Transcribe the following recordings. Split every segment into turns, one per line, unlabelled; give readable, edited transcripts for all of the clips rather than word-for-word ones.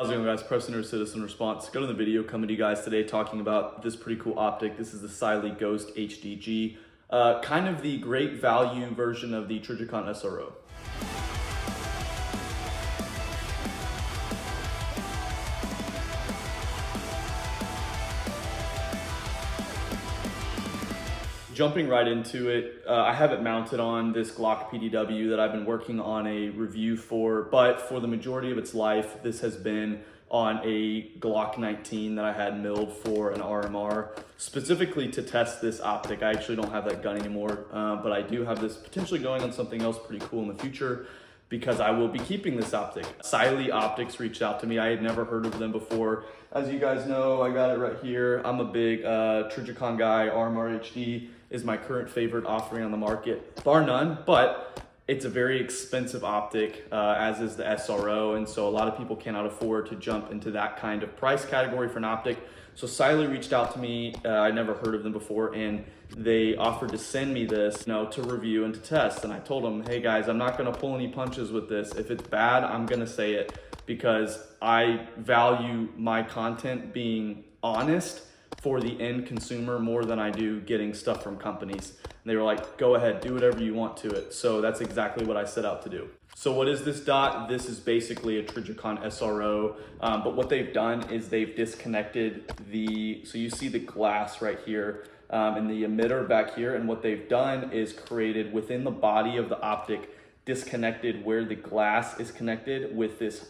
How's it going, guys? Preston Citizen Response. Got in the video coming to you guys today talking about this pretty cool optic. This is the Cyelee Ghost HDG, kind of the great value version of the Trijicon SRO. Jumping right into it, I have it mounted on this Glock PDW that I've been working on a review for, but for the majority of its life, this has been on a Glock 19 that I had milled for an RMR, specifically to test this optic. I actually don't have that gun anymore, but I do have this potentially going on something else pretty cool in the future because I will be keeping this optic. Cyelee Optics reached out to me. I had never heard of them before. As you guys know, I got it right here. I'm a big Trijicon guy. RMR HD is my current favorite offering on the market, bar none, but it's a very expensive optic, as is the SRO, and so a lot of people cannot afford to jump into that kind of price category for an optic. So Cyelee reached out to me. I never heard of them before, and they offered to send me this, to review and to test. And I told them, hey guys, I'm not gonna pull any punches with this. If it's bad, I'm gonna say it because I value my content being honest for the end consumer more than I do getting stuff from companies. And they were like, go ahead, do whatever you want to it. So that's exactly what I set out to do. So what is this dot? This is basically a Trijicon SRO, but what they've done is they've disconnected so you see the glass right here and the emitter back here, and what they've done is created within the body of the optic, disconnected where the glass is connected with this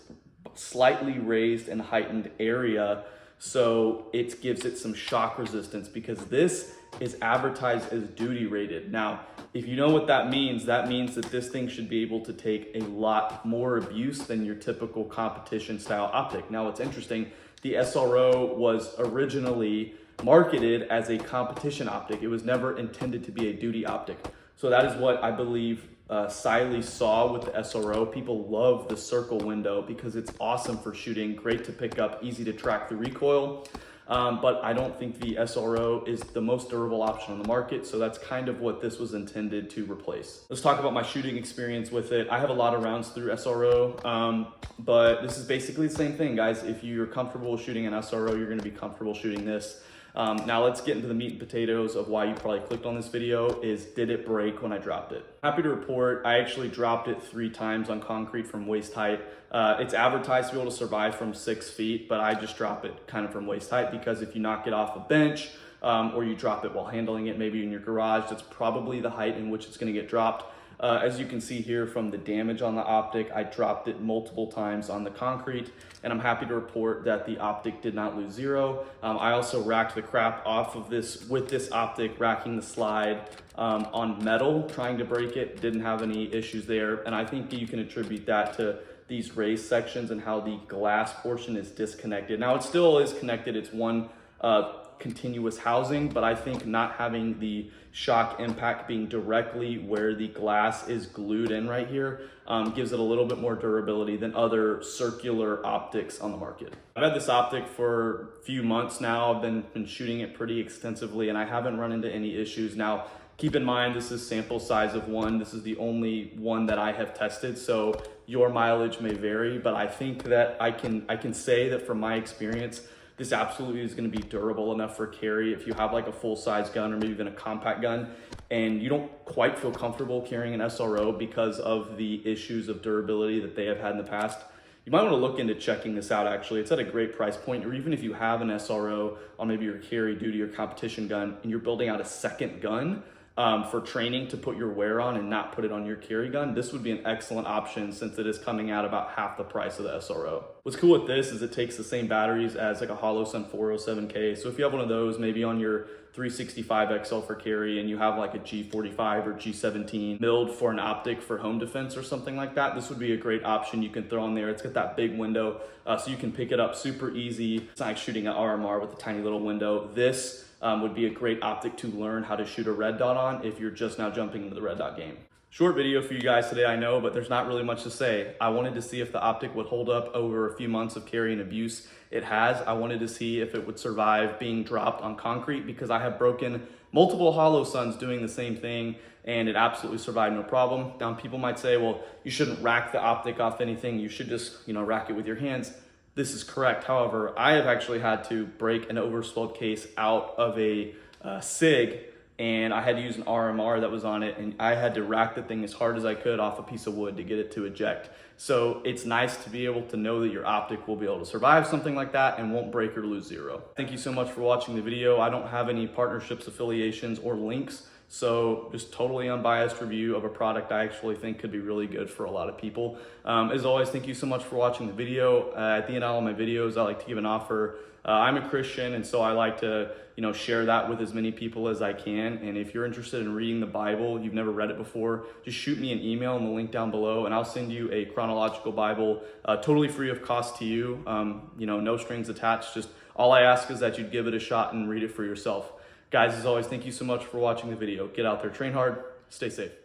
slightly raised and heightened area, so it gives it some shock resistance because this is advertised as duty rated. Now, if you know what that means that this thing should be able to take a lot more abuse than your typical competition style optic. Now, what's interesting, the SRO was originally marketed as a competition optic. It was never intended to be a duty optic. So that is what I believe Cyelee saw with the SRO. People love the circle window because it's awesome for shooting, great to pick up, easy to track the recoil. But I don't think the SRO is the most durable option on the market, so that's kind of what this was intended to replace. Let's talk about my shooting experience with it. I have a lot of rounds through SRO, but this is basically the same thing, guys. If you're comfortable shooting an SRO, you're gonna be comfortable shooting this. Now let's get into the meat and potatoes of why you probably clicked on this video is, did it break when I dropped it? Happy to report, I actually dropped it 3 times on concrete from waist height. It's advertised to be able to survive from 6 feet, but I just drop it kind of from waist height because if you knock it off a bench or you drop it while handling it, maybe in your garage, that's probably the height in which it's gonna get dropped. As you can see here from the damage on the optic, I dropped it multiple times on the concrete, and I'm happy to report that the optic did not lose zero. I also racked the crap off of this with this optic, racking the slide on metal, trying to break it, didn't have any issues there. And I think you can attribute that to these raised sections and how the glass portion is disconnected. Now it still is connected, it's one continuous housing, but I think not having the shock impact being directly where the glass is glued in right here gives it a little bit more durability than other circular optics on the market. I've had this optic for a few months now. I've been shooting it pretty extensively and I haven't run into any issues. Now, keep in mind, this is sample size of 1. This is the only one that I have tested, so your mileage may vary, but I think that I can say that from my experience, this absolutely is going to be durable enough for carry. If you have like a full-size gun or maybe even a compact gun and you don't quite feel comfortable carrying an SRO because of the issues of durability that they have had in the past, you might want to look into checking this out. Actually, it's at a great price point. Or even if you have an SRO on maybe your carry, duty, or competition gun and you're building out a second gun for training to put your wear on and not put it on your carry gun, this would be an excellent option since it is coming out about half the price of the SRO. What's cool with this is it takes the same batteries as like a Holosun 407K. So if you have one of those, maybe on your 365 XL for carry and you have like a G45 or G17 milled for an optic for home defense or something like that, this would be a great option you can throw on there. It's got that big window so you can pick it up super easy. It's not like shooting an RMR with a tiny little window. This would be a great optic to learn how to shoot a red dot on if you're just now jumping into the red dot game. Short video for you guys today, I know, but there's not really much to say. I wanted to see if the optic would hold up over a few months of carry and abuse. It has. I wanted to see if it would survive being dropped on concrete because I have broken multiple Holosuns doing the same thing and it absolutely survived no problem. Now people might say, well, you shouldn't rack the optic off anything. You should just, rack it with your hands. This is correct. However, I have actually had to break an overswelled case out of a SIG, and I had to use an RMR that was on it, and I had to rack the thing as hard as I could off a piece of wood to get it to eject. So it's nice to be able to know that your optic will be able to survive something like that and won't break or lose zero. Thank you so much for watching the video. I don't have any partnerships, affiliations, or links, so just totally unbiased review of a product I actually think could be really good for a lot of people. As always, thank you so much for watching the video. At the end of all my videos, I like to give an offer. I'm a Christian, and so I like to, share that with as many people as I can. And if you're interested in reading the Bible, you've never read it before, just shoot me an email in the link down below, and I'll send you a chronological Bible, totally free of cost to you. No strings attached. Just all I ask is that you'd give it a shot and read it for yourself. Guys, as always, thank you so much for watching the video. Get out there, train hard, stay safe.